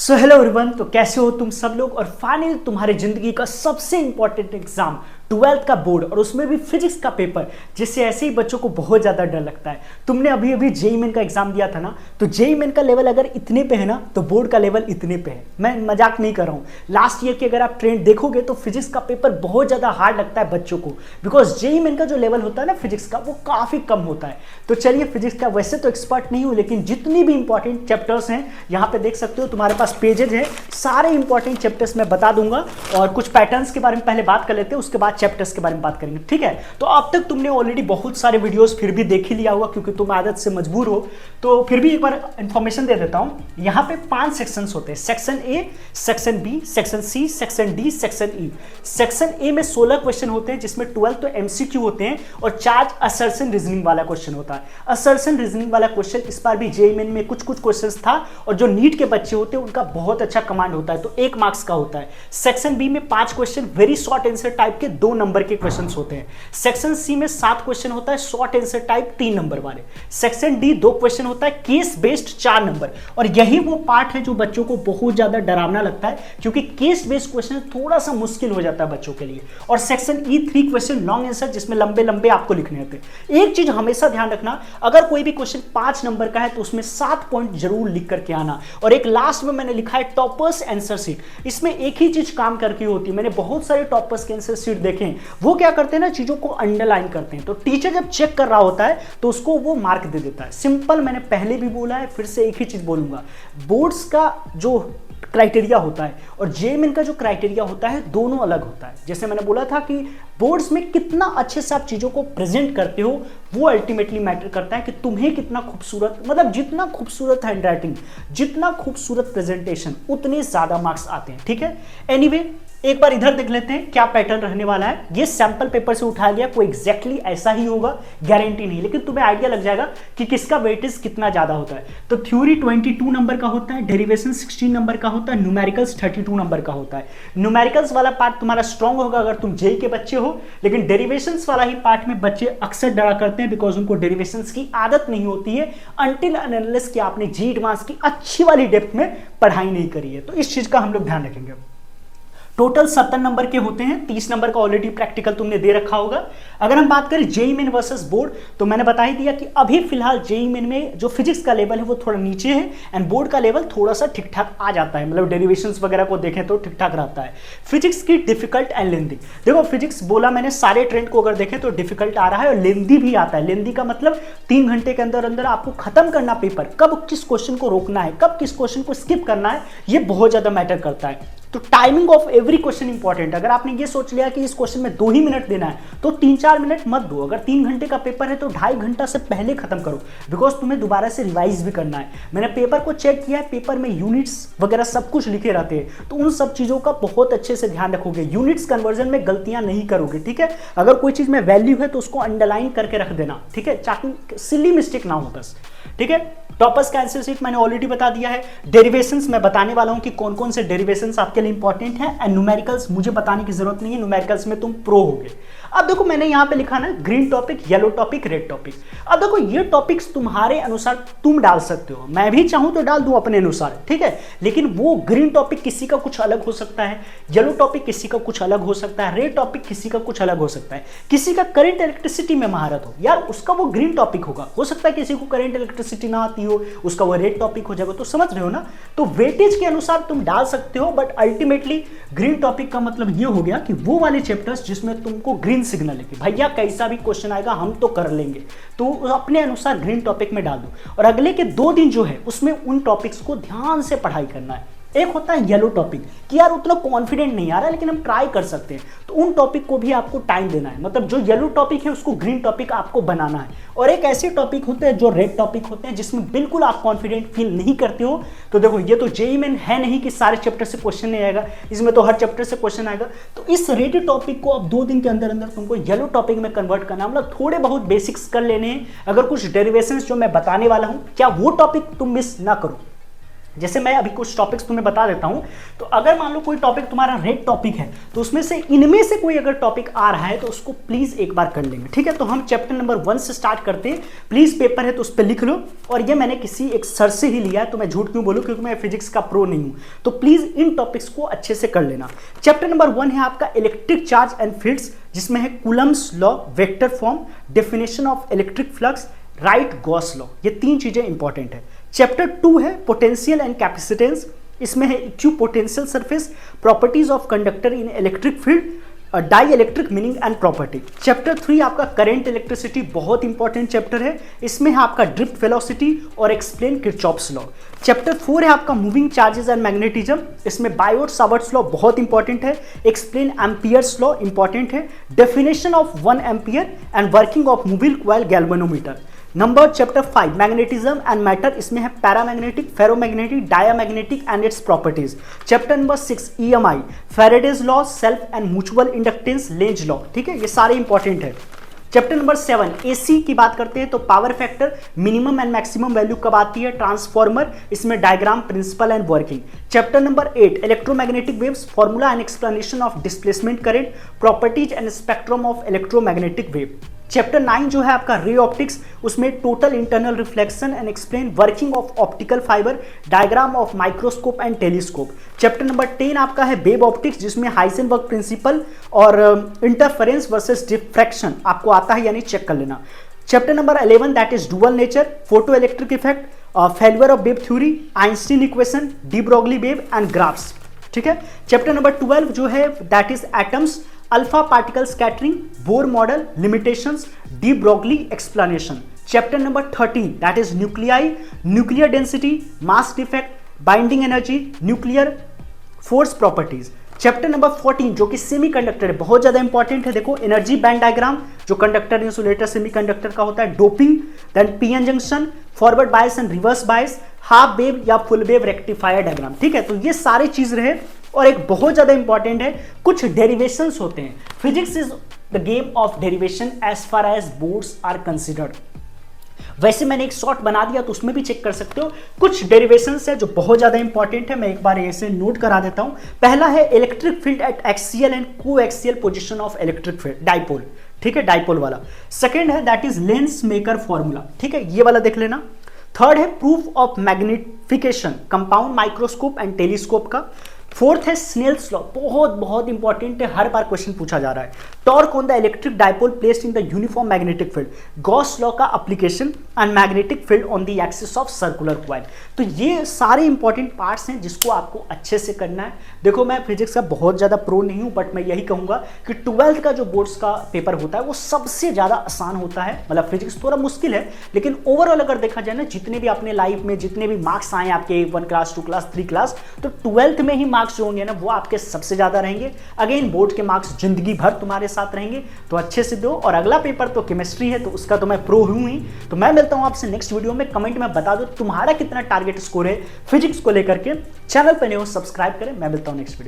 So hello everyone, तो कैसे हो तुम सब लोग। और फाइनली तुम्हारी जिंदगी का सबसे इंपॉर्टेंट एग्जाम 12th का बोर्ड, और उसमें भी फिजिक्स का पेपर, जिससे ऐसे ही बच्चों को बहुत ज़्यादा डर लगता है। तुमने अभी अभी जेईई मेन का एग्जाम दिया था ना, तो जेईई मेन का लेवल अगर इतने पे है ना, तो बोर्ड का लेवल इतने पे है। मैं मजाक नहीं कर रहा हूँ। लास्ट ईयर की अगर आप ट्रेंड देखोगे तो फिजिक्स का पेपर बहुत ज़्यादा हार्ड लगता है बच्चों को, बिकॉज जेईई मेन का जो लेवल होता है ना फिजिक्स का, वो काफ़ी कम होता है। तो चलिए, फिजिक्स का वैसे तो एक्सपर्ट नहीं हूँ, लेकिन जितनी भी इंपॉर्टेंट चैप्टर्स हैं यहाँ पे देख सकते हो, तुम्हारे पास पेजेज है, सारे इंपॉर्टेंट चैप्टर्स मैं बता दूंगा। और कुछ पैटर्न्स के बारे में पहले बात कर लेते हैं, उसके बाद चैप्टर्स के बारे में बात करेंगे, ठीक है। तो अब तक तुमने ऑलरेडी बहुत सारे वीडियोस फिर भी देख ही लिया होगा, क्योंकि तुम आदत से मजबूर हो। तो फिर भी एक बार इंफॉर्मेशन दे देता हूं। यहाँ पे 5 सेक्शंस होते हैं, section A, section B, section C, section D, section E. Section A में 16 क्वेश्चन होते हैं, जिसमें 12 तो एमसीक्यू होते हैं और 4 असर्शन रीजनिंग वाला क्वेश्चन होता है। असर्शन रीजनिंग वाला क्वेश्चन इस बार भी जेईई मेन में कुछ क्वेश्चन था, और जो नीट के बच्चे होते हैं उनका बहुत अच्छा कमांड होता है, तो 1 मार्क्स का होता है। सेक्शन बी में 5 question very short answer type के 2 नंबर के क्वेश्चन होते हैं। सेक्शन सी में 7 क्वेश्चन होता है शॉर्ट आंसर टाइप 3 नंबर वाले। सेक्शन डी 2 क्वेश्चन होता है केस बेस्ड 4 नंबर। और यही वो पार्ट है जो बच्चों को बहुत ज्यादा डरावना लगता है, क्योंकि केस बेस्ड क्वेश्चन थोड़ा सा मुश्किल हो जाता है बच्चों के लिए। और section E 3 question long answer, जिसमें लंबे लंबे आपको लिखने होते हैं। एक चीज हमेशा ध्यान रखना, अगर कोई भी क्वेश्चन 5 नंबर का है तो उसमें 7 पॉइंट जरूर लिख करके आना। और एक लास्ट में मैंने लिखा है टॉपर्स आंसर शीट। इसमें एक ही चीज काम करके होती है। मैंने बहुत सारे टॉपर्स के आंसर शीट देखे हैं, वो क्या करते हैं ना, चीजों को अंडरलाइन करते हैं। तो टीचर जब चेक कर रहा होता है तो उसको वो मार्क दे देता है। सिंपल, मैंने पहले भी बोला है, फिर से एक ही चीज बोलूंगा। बोर्ड्स का जो क्राइटेरिया होता है और जेईई मेन का जो क्राइटेरिया होता है, दोनों अलग होता है। जैसे मैंने बोला था कि बोर्ड्स में कितना अच्छे से आप चीजों को प्रेजेंट करते हो, वो अल्टीमेटली मैटर करता है कि तुम्हें कितना खूबसूरत, मतलब जितना खूबसूरत हैंडराइटिंग, जितना खूबसूरत प्रेजेंटेशन, उतने ज्यादा मार्क्स आते हैं, ठीक है। एनीवे, एक बार इधर देख लेते हैं क्या पैटर्न रहने वाला है। ये सैंपल पेपर से उठाया गया, कोई एग्जैक्टली ऐसा ही होगा, गारंटी नहीं, लेकिन तुम्हें आइडिया लग जाएगा कि किसका वेटेज कितना ज्यादा होता है। तो थ्योरी 22 नंबर का होता है, डेरिवेशन 16 नंबर का होता है, न्यूमेरिकल्स 32 नंबर का होता है। न्यूमेरिकल्स वाला पार्ट तुम्हारा स्ट्रॉन्ग होगा अगर तुम जेईई के बच्चे हो, लेकिन डेरिवेशंस वाला ही पार्ट में बच्चे अक्सर डरा करते हैं, बिकॉज उनको डेरिवेशंस की आदत नहीं होती है, अनटिल अनलेस कि आपने जेईई एडवांस की अच्छी वाली डेप्थ में पढ़ाई नहीं करी है। तो इस चीज का हम लोग ध्यान रखेंगे। टोटल 70 नंबर के होते हैं, 30 नंबर का ऑलरेडी प्रैक्टिकल तुमने दे रखा होगा। अगर हम बात करें जेईई मेन वर्सेस बोर्ड, तो मैंने बता ही दिया कि अभी फिलहाल जेईई मेन में जो फिजिक्स का लेवल है वो थोड़ा नीचे है, एंड बोर्ड का लेवल थोड़ा सा ठीक ठाक आ जाता है, मतलब डेरिवेशंस वगैरह को देखें तो ठीक ठाक रहता है। फिजिक्स की डिफिकल्ट एंड लेंदी, देखो फिजिक्स बोला मैंने, सारे ट्रेंड को अगर देखें तो डिफिकल्ट आ रहा है और लेंदी भी आता है। लेंदी का मतलब 3 घंटे के अंदर अंदर आपको खत्म करना पेपर, कब किस क्वेश्चन को रोकना है, कब किस क्वेश्चन को स्किप करना है, ये बहुत ज्यादा मैटर करता है। तो timing of every question important. अगर आपने ये सोच लिया कि इस क्वेश्चन में 2 ही मिनट देना है, तो 3-4 मिनट मत दो। अगर 3 घंटे का पेपर है तो 2.5 घंटा से पहले खत्म करो, बिकॉज तुम्हें दोबारा से रिवाइज भी करना है। मैंने पेपर को चेक किया है, पेपर में यूनिट्स वगैरह सब कुछ लिखे रहते हैं, तो उन सब चीजों का बहुत अच्छे से ध्यान रखोगे। यूनिट्स कन्वर्जन में गलतियां नहीं करोगे, ठीक है। अगर कोई चीज में वैल्यू है तो उसको अंडरलाइन करके रख देना, ठीक है, ताकि सिली मिस्टेक ना हो बस, ठीक है। टॉपर्स का आंसर शीट मैंने ऑलरेडी बता दिया है। डेरिवेशंस मैं बताने वाला हूं कि कौन कौन से डेरिवेशंस आपके लिए इंपॉर्टेंट है, एंड न्यूमेरिकल्स मुझे बताने की जरूरत नहीं है, न्यूमेरिकल्स में तुम प्रो होगे। अब देखो, मैंने यहां पे लिखा ना green topic, yellow topic, red topic. अब देखो, ये टॉपिक्स तुम्हारे अनुसार तुम डाल सकते हो, मैं भी चाहूं तो डाल दूं अपने अनुसार, ठीक है। लेकिन वो ग्रीन टॉपिक किसी का कुछ अलग हो सकता है, येलो टॉपिक किसी का कुछ अलग हो सकता है, रेड टॉपिक किसी का कुछ अलग हो सकता है। किसी का करंट इलेक्ट्रिसिटी में महारत हो, यार उसका वो ग्रीन टॉपिक होगा। हो सकता है किसी को करंट इलेक्ट्रिसिटी ना आती हो, उसका वो रेड टॉपिक हो जाएगा। तो समझ रहे हो ना, तो वेटेज के अनुसार तुम डाल सकते हो, बट अल्टीमेटली ग्रीन टॉपिक का मतलब ये हो गया कि वो वाले चैप्टर्स जिसमें तुमको ग्रीन सिग्नल है कि भैया कैसा भी क्वेश्चन आएगा हम तो कर लेंगे, तो अपने अनुसार ग्रीन टॉपिक में डाल दो। और अगले के 2 दिन जो है उसमें उन टॉपिक्स को ध्यान से पढ़ाई करना है। एक होता है येलो टॉपिक कि यार उतना कॉन्फिडेंट नहीं आ रहा है, लेकिन हम ट्राई कर सकते हैं, तो उन टॉपिक को भी आपको टाइम देना है। मतलब जो येलो टॉपिक है उसको ग्रीन टॉपिक आपको बनाना है। और एक ऐसे टॉपिक होते हैं जो रेड टॉपिक होते हैं, जिसमें बिल्कुल आप कॉन्फिडेंट फील नहीं करते हो। तो देखो, ये तो जेईई मेन है नहीं कि सारे चैप्टर से क्वेश्चन नहीं आएगा, इसमें तो हर चैप्टर से क्वेश्चन आएगा। तो इस रेड टॉपिक को अब 2 दिन के अंदर अंदर तुमको येलो टॉपिक में कन्वर्ट करना, मतलब थोड़े बहुत बेसिक्स कर लेने हैं। अगर कुछ डेरिवेशंस जो मैं बताने वाला हूं, क्या वो टॉपिक तुम मिस ना करो, जैसे मैं अभी कुछ टॉपिक्स तुम्हें बता देता हूं, तो अगर मान लो कोई टॉपिक तुम्हारा रेड टॉपिक है, तो उसमें से इनमें से कोई अगर टॉपिक आ रहा है तो उसको प्लीज एक बार कर लेंगे, ठीक है। तो हम चैप्टर नंबर 1 से स्टार्ट करते हैं। प्लीज पेपर है तो उस पर लिख लो, और ये मैंने किसी एक सर से ही लिया है, तो मैं झूठ क्यों बोलूं, क्योंकि मैं फिजिक्स का प्रो नहीं हूं। तो प्लीज इन टॉपिक्स को अच्छे से कर लेना। चैप्टर नंबर 1 है आपका इलेक्ट्रिक चार्ज एंड फील्ड्स, जिसमें है Coulomb's law, vector form, definition of electric flux, right Gauss law. ये 3 चीजें इंपॉर्टेंट है। चैप्टर 2 है पोटेंशियल एंड कैपेसिटेंस, इसमें है equipotential surface, properties of conductor in electric field, dielectric meaning and property. Chapter 3 आपका current electricity, बहुत important chapter है। इसमें है आपका ड्रिफ्ट वेलोसिटी और एक्सप्लेन किरचॉफ्स लॉ। चैप्टर 4 है आपका मूविंग चार्जेस एंड मैग्नेटिज्म, इसमें बायोट सावर्ट्स लॉ बहुत इंपॉर्टेंट है। एक्सप्लेन एम्पियर्स लॉ इंपॉर्टेंट है। Definition of 1 ampere and working of mobile coil galvanometer. Number chapter 5 magnetism and matter, इसमें है paramagnetic, ferromagnetic, diamagnetic and its properties. Chapter number 6 EMI, Faraday's law, self and mutual inductance, Lenz law, ठीक है, ये सारे important है। Chapter number 7 AC की बात करते हैं तो power factor, minimum and maximum value कब आती है, ट्रांसफॉर्मर, इसमें diagram, principle and working. Chapter number 8 electromagnetic waves, formula and explanation of displacement current, properties and spectrum of electromagnetic wave. Chapter 9 जो है आपका रे ऑप्टिक्स, उसमें total internal reflection and explain working of optical fibre, diagram of microscope and telescope. Chapter number 10 आपका है wave optics, जिसमें Heisenberg principle और interference versus diffraction आपको आता है, यानी चेक कर लेना। Chapter number 11 that is dual nature, photo electric effect, failure of wave theory, Einstein equation, de Broglie wave and graphs, ठीक है। चैप्टर नंबर 12 जो है that is atoms, alpha particle scattering, Bohr model, limitations, de Broglie explanation. Chapter number 13 that is nuclei, nuclear density, mass defect, binding energy, nuclear force properties. Chapter number 14 जो कि semiconductor है, बहुत ज्यादा important है। देखो energy band diagram जो conductor insulator semiconductor का होता है, doping, then PN junction, forward bias and reverse bias, half wave या फुल वेव रेक्टिफायर डायग्राम, ठीक है। तो ये सारी चीज रहे, और एक बहुत ज्यादा इंपॉर्टेंट है, कुछ डेरिवेशंस होते हैं। Physics is the game of derivation as far as boards are considered. वैसे मैंने एक शॉर्ट बना दिया तो उसमें भी चेक कर सकते हो। कुछ डेरिवेशंस है जो बहुत ज्यादा इंपॉर्टेंट है, मैं एक बार ऐसे नोट करा देता हूं। पहला है electric field at axial and coaxial position of electric field, dipole, ठीक है, डाइपोल वाला। सेकंड है that is lens maker formula, ठीक है, ये वाला देख लेना। थर्ड है proof of magnification, compound microscope and telescope का। फोर्थ है स्नेल्स लॉ, बहुत बहुत इंपॉर्टेंट है, हर बार क्वेश्चन पूछा जा रहा है। Torque on the electric dipole placed in the uniform magnetic field, Gauss law का application and magnetic field on the axis of circular coil. तो ये सारे इंपॉर्टेंट पार्ट्स हैं जिसको आपको अच्छे से करना है। देखो मैं फिजिक्स का बहुत ज़्यादा प्रो नहीं हूँ, बट मैं यही कहूँगा कि 12th का जो बोर्ड्स का पेपर होता है वो सबसे ज़्यादा आसान होता है। मतलब फिजिक्स थोड़ा मुश्किल है, लेकिन ओवरऑल अगर देखा जाए ना, जितने भी अपने लाइफ में जितने भी मार्क्स आए आपके 1 क्लास 2 क्लास 3 क्लास, तो 12th में ही मार्क्स जो होंगे ना वो आपके सबसे ज्यादा रहेंगे। अगेन बोर्ड के मार्क्स जिंदगी भर तुम्हारे साथ रहेंगे, तो अच्छे से दो। और अगला पेपर तो केमिस्ट्री है, तो उसका तो मैं प्रो हूं ही। तो मैं मिलता हूं आपसे नेक्स्ट वीडियो में। कमेंट में बता दो तुम्हारा कितना टारगेट स्कोर है फिजिक्स को लेकर के। चैनल पर नहीं हो सब्सक्राइब करें। मैं मिलता हूं नेक्स्ट वीडियो।